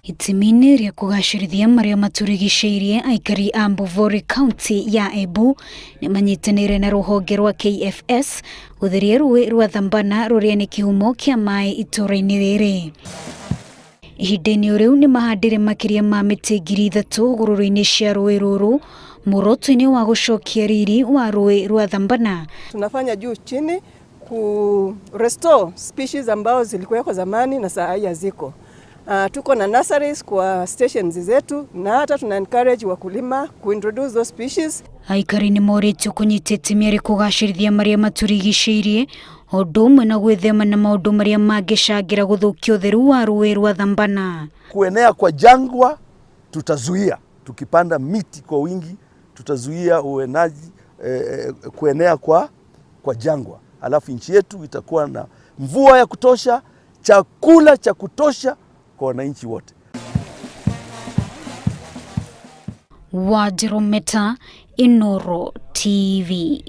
Itimini ria kugacirithia maria maturigicĩirie aikari a Mbuvori kaunti ya Embu ni manyitanĩire na ruhonge rwa KFS gutheria Ruui rwa Thambana ruria ni kihumo kia mai itũra-inĩ rĩrĩ. Ihinda-inĩ riu ni mahandire makiria ma miti 3,000 gũrũrũ-inĩ cia Ruui ruru muoroto-inĩ wa gucokia riri wa Ruui rwa Thambana. Tunafanya juu chini ku restore species ambao zilikuwa kwa zamani na saa hii haziko. Tuko na nurseries kwa stations zetu na hata tuna encourage wakulima kuintroduce those species. Aikari ni moritũ kũnyitĩte mĩari kũgacĩrithia maria maturigicĩirie ũndũ ũmwe na gwĩthema na maũndũ maria mangĩcangĩra gũthũkia ũtheru wa Ruui rwa Thambana. Kuenea kwa jangwa tutazuia, tukipanda miti kwa wingi tutazuia uenaji kuenea kwa jangwa. Alafu nchi yetu itakuwa na mvua ya kutosha, chakula cha kutosha kwa wananchi wote. Wajirometa Inoro TV.